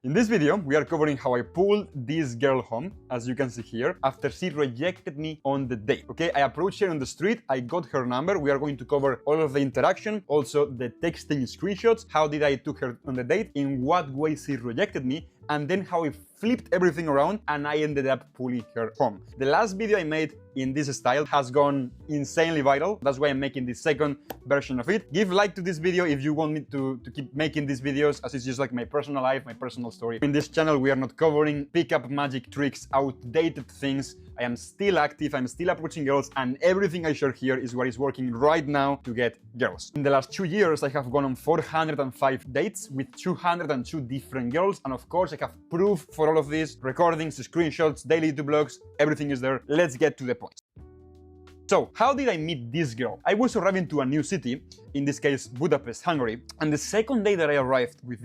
In this video, we are covering how I pulled this girl home, as you can see here, after she rejected me on the date. Okay, I approached her on the street, I got her number, we are going to cover all of the interaction, also the texting screenshots, how did I took her on the date, in what way she rejected me, and then how I flipped everything around and I ended up pulling her home. The last video I made in this style has gone insanely viral. That's why I'm making the second version of it. Give a like to this video if you want me to keep making these videos, as it's just like my personal life, my personal story. In this channel, we are not covering pickup magic tricks, outdated things. I am still active, I'm still approaching girls, and everything I share here is what is working right now to get girls. In the last 2 years, I have gone on 405 dates with 202 different girls, and of course, I have proof for all of this, recordings, screenshots, daily YouTube blogs, everything is there. Let's get to the point. So, how did I meet this girl? I was arriving to a new city, in this case Budapest, Hungary, and the second day that I arrived with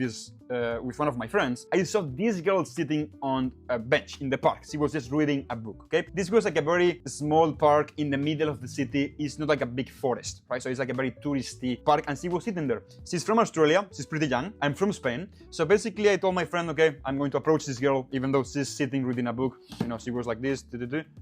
one of my friends, I saw this girl sitting on a bench in the park. She was just reading a book, okay? This was like a very small park in the middle of the city. It's not like a big forest, right? So it's like a very touristy park, and she was sitting there. She's from Australia, she's pretty young, I'm from Spain. So basically I told my friend, okay, I'm going to approach this girl, even though she's sitting reading a book, you know, she was like this,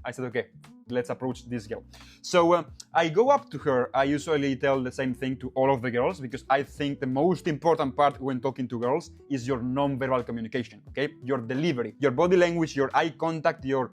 I said, okay, let's approach this girl. So I go up to her. I usually tell the same thing to all of the girls, because I think the most important part when talking to girls is your non-verbal communication, okay? Your delivery, your body language, your eye contact, your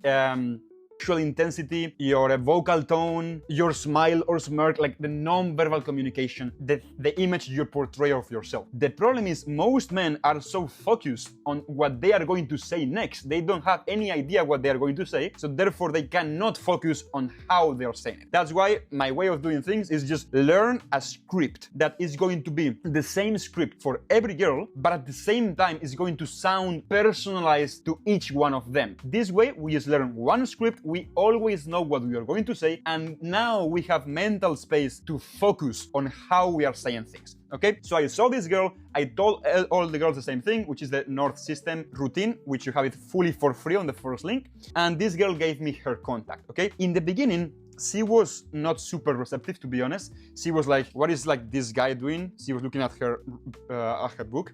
visual intensity, your vocal tone, your smile or smirk, like the non-verbal communication, the image you portray of yourself. The problem is most men are so focused on what they are going to say next. They don't have any idea what they are going to say, so therefore they cannot focus on how they are saying it. That's why my way of doing things is just learn a script that is going to be the same script for every girl, but at the same time is going to sound personalized to each one of them. This way we just learn one script, we always know what we are going to say, and now we have mental space to focus on how we are saying things. Okay, so I saw this girl, I told all the girls the same thing, which is the North System routine, which you have it fully for free on the first link, and this girl gave me her contact, okay? In the beginning, she was not super receptive, to be honest. She was like, what is like this guy doing? She was looking at her book.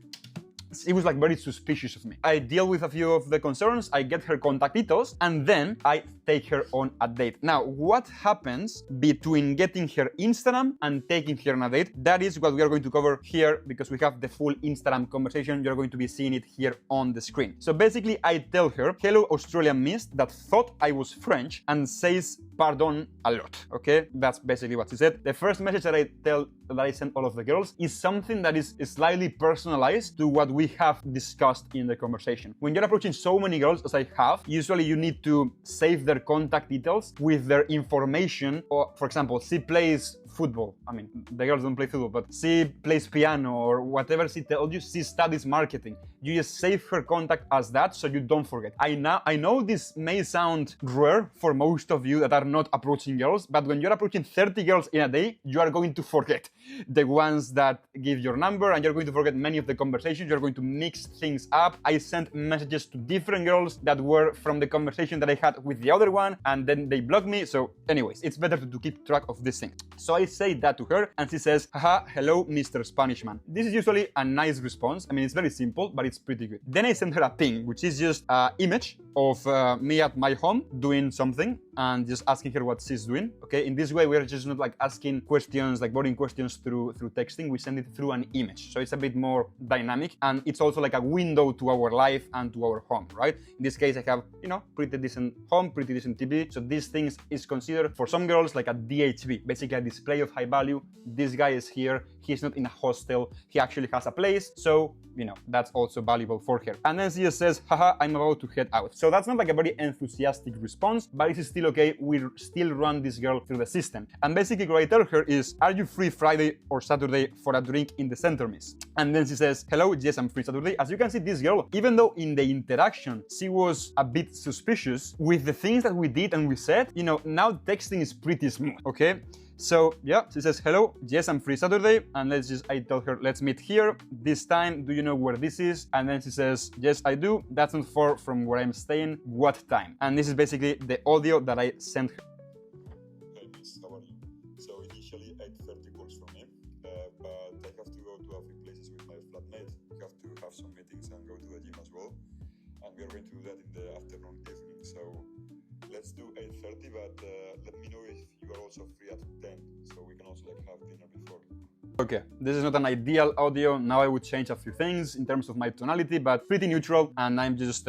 It was like very suspicious of me. I deal with a few of the concerns, I get her contact details, and then I take her on a date. Now, what happens between getting her Instagram and taking her on a date? That is what we are going to cover here, because we have the full Instagram conversation. You're going to be seeing it here on the screen. So basically, I tell her, hello Australian miss that thought I was French and says pardon a lot, okay? That's basically what she said. The first message that I send all of the girls is something that is slightly personalized to what we have discussed in the conversation. When you're approaching so many girls as I have, usually you need to save their contact details with their information. Or for example, she plays football. I mean, the girls don't play football, but she plays piano or whatever she tells you, she studies marketing. You just save her contact as that so you don't forget. I know this may sound rare for most of you that are not approaching girls, but when you're approaching 30 girls in a day, you are going to forget the ones that give your number, and you're going to forget many of the conversations. You're going to mix things up. I sent messages to different girls that were from the conversation that I had with the other one, and then they blocked me. So anyways, it's better to keep track of this thing. So I say that to her, and she says, haha, hello, Mr. Spanish man. This is usually a nice response. I mean, it's very simple, but it's pretty good. Then I send her a ping, which is just an image of me at my home doing something and just asking her what she's doing. Okay, in this way, we're just not like asking questions, like boring questions through texting. We send it through an image. So it's a bit more dynamic, and it's also like a window to our life and to our home, right? In this case, I have, you know, pretty decent home, pretty decent TV. So these things is considered for some girls like a DHB, basically a display of high value. This guy is here. He's not in a hostel. He actually has a place. So, you know, that's also valuable for her. And then she just says, haha, I'm about to head out. So that's not like a very enthusiastic response, but it's still okay. We'll still run this girl through the system. And basically what I tell her is, are you free Friday or Saturday for a drink in the center, miss? And then she says, hello, yes, I'm free Saturday. As you can see, this girl, even though in the interaction, she was a bit suspicious with the things that we did and we said, you know, now texting is pretty smooth, okay? So yeah, she says, hello, yes, I'm free Saturday. And I tell her, let's meet here. This time, do you know where this is? And then she says, yes, I do. That's not far from where I'm staying. What time? And this is basically the audio that I sent her. Hey miss, how are you? So initially 8:30 works for me, but I have to go to a few places with my flatmate. We have to have some meetings and go to the gym as well. let's do 8:30, but let me know if you are also free at 10, so we can also like have dinner before. Okay, this is not an ideal audio. Now I would change a few things in terms of my tonality, but pretty neutral. And I'm just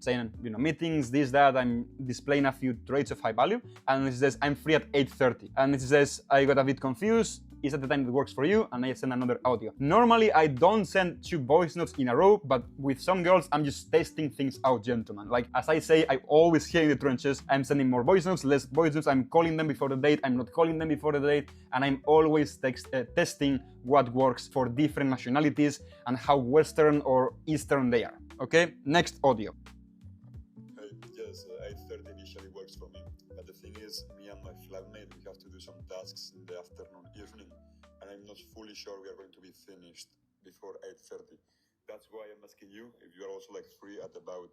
saying, meetings, this, that. I'm displaying a few traits of high value. And it says, I'm free at 8:30. And it says, I got a bit confused. Is that the time that works for you? And I send another audio. Normally, I don't send 2 voice notes in a row, but with some girls, I'm just testing things out, gentlemen. Like, as I say, I'm always here in the trenches. I'm sending more voice notes, less voice notes. I'm calling them before the date. I'm not calling them before the date. And I'm always testing what works for different nationalities and how Western or Eastern they are. Okay, next audio. Yes, 8:30 initially works for me. But the thing is, me and my flatmate, we have to do some tasks in the afternoon, evening. And I'm not fully sure we are going to be finished before 8:30. That's why I'm asking you if you are also like free at about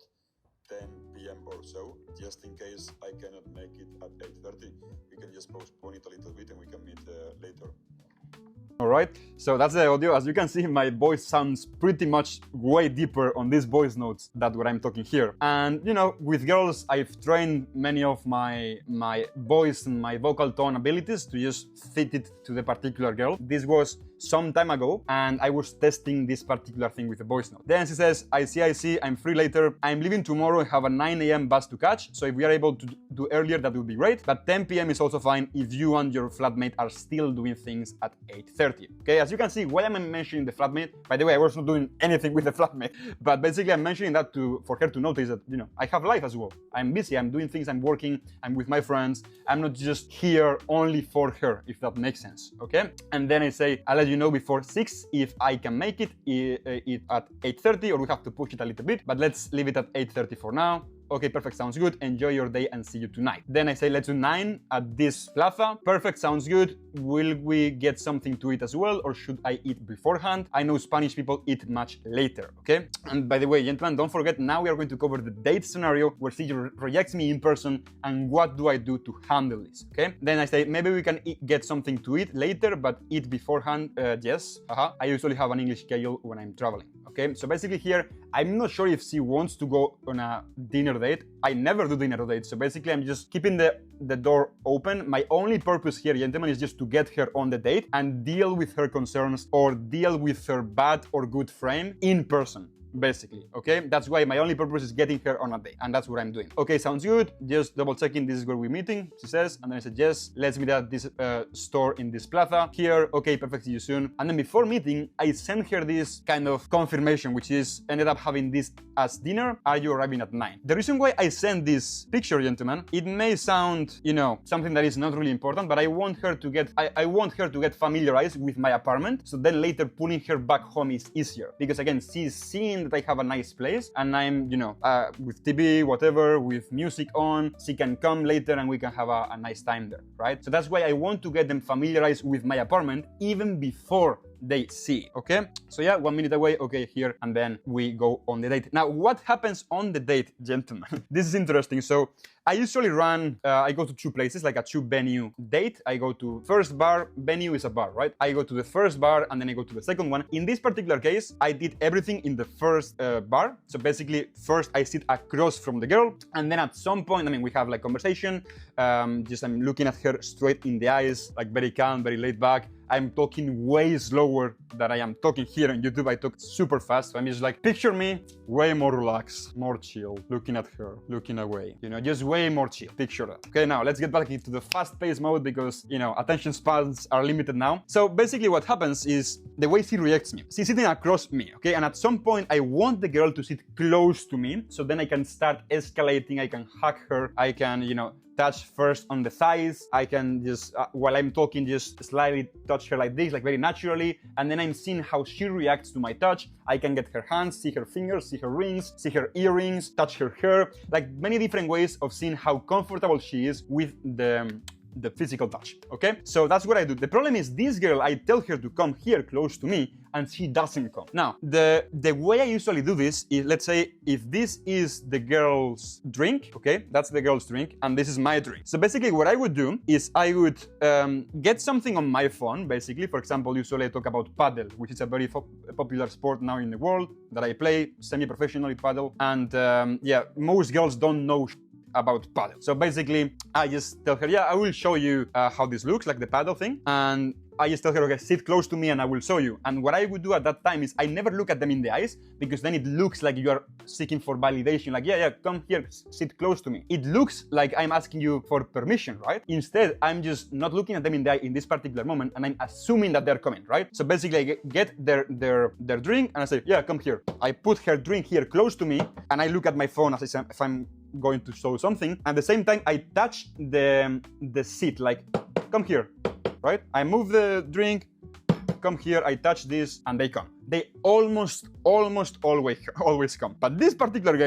10 p.m. or so, just in case I cannot make it at 8:30. We can just postpone it a little bit and we can meet later. All right, so that's the audio. As you can see, my voice sounds pretty much way deeper on these voice notes than what I'm talking here. And, with girls, I've trained many of my voice and my vocal tone abilities to just fit it to the particular girl. This was some time ago, and I was testing this particular thing with a voice note. Then she says, I see, I'm free later. I'm leaving tomorrow, I have a 9 a.m. bus to catch, so if we are able to do earlier, that would be great. But 10 p.m. is also fine if you and your flatmate are still doing things at 8:30. Okay, as you can see, why am I mentioning the flatmate? By the way, I was not doing anything with the flatmate, but basically I'm mentioning that for her to notice that, I have life as well. I'm busy, I'm doing things, I'm working, I'm with my friends. I'm not just here only for her, if that makes sense, okay? And then I say, I'll let you know before 6 if I can make it at 8:30 or we have to push it a little bit, but let's leave it at 8:30 for now. Okay, perfect, sounds good. Enjoy your day and see you tonight. Then I say, let's do 9 at this plaza. Perfect, sounds good. Will we get something to eat as well, or should I eat beforehand? I know Spanish people eat much later, okay? And by the way, gentlemen, don't forget, now we are going to cover the date scenario where she rejects me in person and what do I do to handle this, okay? Then I say, maybe we can get something to eat later, but eat beforehand, yes. I usually have an English schedule when I'm traveling, okay? So basically here, I'm not sure if she wants to go on a dinner date. I never do dinner dates, so basically I'm just keeping the door open. My only purpose here, gentlemen, is just to get her on the date and deal with her concerns or deal with her bad or good frame in person. Basically, okay? That's why my only purpose is getting her on a date, and that's what I'm doing. Okay, sounds good. Just double checking this is where we're meeting, she says, and then I said, yes, let's meet at this store in this plaza here. Okay, perfect, see you soon. And then before meeting, I sent her this kind of confirmation, which is ended up having this as dinner. Are you arriving at 9? The reason why I sent this picture, gentlemen, it may sound, something that is not really important, but I want her to get, I want her to get familiarized with my apartment, so then later pulling her back home is easier, because again, she's seeing that I have a nice place and I'm, with TV, whatever, with music on, she can come later and we can have a nice time there, right? So that's why I want to get them familiarized with my apartment even before they see, okay? So yeah, 1 minute away, okay, here, and then we go on the date. Now, what happens on the date, gentlemen? This is interesting. So I usually run, I go to 2 places, like a 2-venue date. I go to first bar, venue is a bar, right? I go to the first bar and then I go to the second one. In this particular case, I did everything in the first bar. So basically, first I sit across from the girl, and then at some point, we have like conversation. Just I'm looking at her straight in the eyes, like very calm, very laid back. I'm talking way slower than I am talking here on YouTube. I talk super fast. So I'm just like, picture me way more relaxed, more chill, looking at her, looking away, just way more chill. Picture that. Okay, now let's get back into the fast-paced mode because, attention spans are limited now. So basically what happens is the way she reacts me. She's sitting across me, okay? And at some point, I want the girl to sit close to me so then I can start escalating. I can hug her. I can, touch first on the thighs. I can just, while I'm talking, just slightly touch her like this, like very naturally. And then I'm seeing how she reacts to my touch. I can get her hands, see her fingers, see her rings, see her earrings, touch her hair, like many different ways of seeing how comfortable she is with the physical touch, okay? So that's what I do. The problem is this girl, I tell her to come here close to me and she doesn't come. Now, the way I usually do this is, let's say if this is the girl's drink, okay? That's the girl's drink and this is my drink. So basically what I would do is I would get something on my phone, basically. For example, usually I talk about paddle, which is a very popular sport now in the world that I play semi-professionally paddle. And yeah, most girls don't know about paddle. So basically, I just tell her, yeah, I will show you how this looks, like the paddle thing. And I just tell her, okay, sit close to me and I will show you. And what I would do at that time is I never look at them in the eyes, because then it looks like you are seeking for validation. Like, yeah, come here, sit close to me. It looks like I'm asking you for permission, right? Instead, I'm just not looking at them in the eye in this particular moment, and I'm assuming that they're coming, right? So basically, I get their drink and I say, yeah, come here. I put her drink here close to me, and I look at my phone as if I'm going to show something. At the same time, I touch the seat, like, come here. Right? I move the drink, come here, I touch this, and they come. They almost always come. But this particular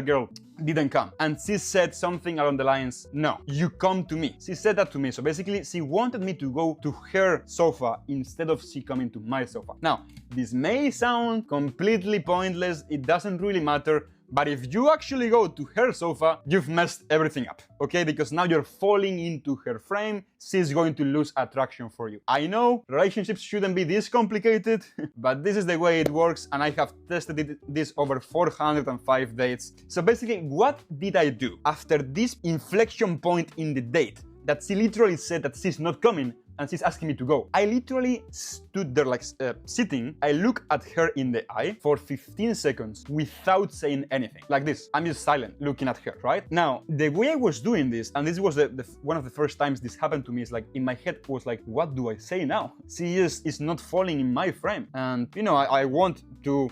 girl didn't come. And she said something along the lines, no, you come to me. She said that to me. So basically, she wanted me to go to her sofa instead of she coming to my sofa. Now, this may sound completely pointless. It doesn't really matter. But if you actually go to her sofa, you've messed everything up, okay? Because now you're falling into her frame. She's going to lose attraction for you. I know relationships shouldn't be this complicated, but this is the way it works, and I have tested this over 405 dates. So basically, what did I do? After this inflection point in the date, that she literally said that she's not coming, and she's asking me to go, I literally stood there like sitting. I look at her in the eye for 15 seconds without saying anything. Like this. I'm just silent looking at her, right? Now, the way I was doing this, and this was one of the first times this happened to me, is like in my head was like, what do I say now? She is not falling in my frame. And, you know, I want to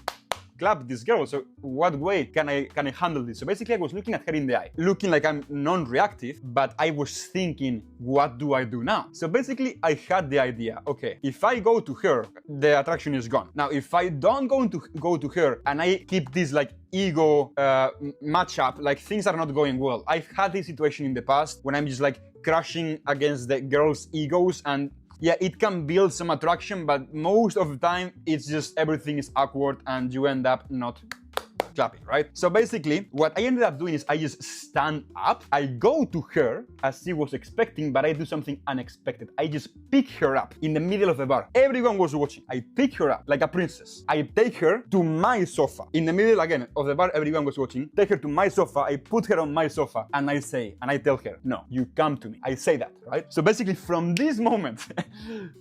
clap this girl, so what way can I handle this? So basically, I was looking at her in the eye, looking like I'm non-reactive, but I was thinking, what do I do now? So basically, I had the idea, okay, if I go to her, the attraction is gone. Now, if I don't go to her and I keep this like ego matchup, like things are not going well. I've had this situation in the past when I'm just like crushing against the girls' egos, and yeah, it can build some attraction, but most of the time, it's just everything is awkward and you end up not clapping, right? So basically, what I ended up doing is I just stand up, I go to her as she was expecting, but I do something unexpected. I just pick her up in the middle of the bar. Everyone was watching. I pick her up like a princess. I take her to my sofa. In the middle, again, of the bar, everyone was watching. Take her to my sofa, I put her on my sofa, and I tell her, no, you come to me. I say that, right? So basically, from this moment,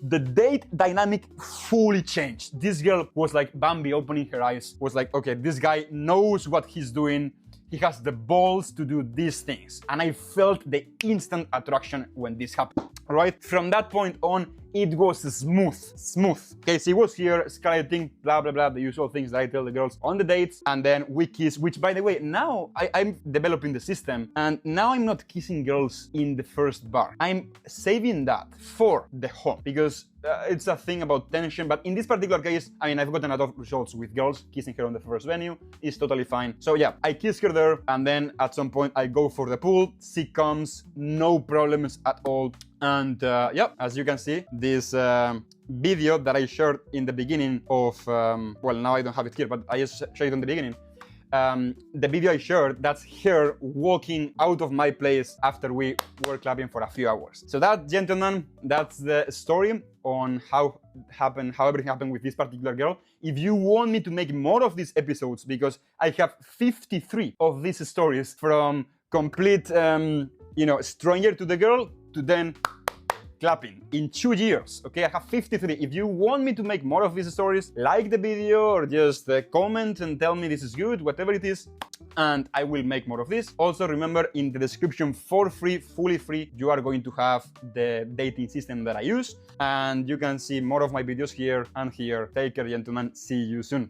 the date dynamic fully changed. This girl was like Bambi opening her eyes, was like, okay, this guy knows what he's doing. He has the balls to do these things. And I felt the instant attraction when this happened, right? From that point on, it was smooth. Okay, she was here, skeleting, blah, blah, blah, the usual things that I tell the girls on the dates. And then we kiss, which by the way, now I'm developing the system. And now I'm not kissing girls in the first bar. I'm saving that for the home, because it's a thing about tension. But in this particular case, I mean, I've gotten a lot of results with girls. Kissing her on the first venue is totally fine. So yeah, I kiss her there, and then at some point I go for the pool. She comes, no problems at all. And yeah, as you can see, this video that I shared in the beginning of, well, now I don't have it here, but I just showed it in the beginning. The video I shared, that's her walking out of my place after we were clapping for a few hours. So that, gentlemen, that's the story on how everything happened with this particular girl. If you want me to make more of these episodes, because I have 53 of these stories, from complete, stranger to the girl to then clapping in 2 years. Okay, I have 53. If you want me to make more of these stories, like the video or just comment and tell me this is good, whatever it is, and I will make more of this. Also, remember, in the description, for free, fully free, you are going to have the dating system that I use, and you can see more of my videos here and here. Take care, gentlemen. See you soon.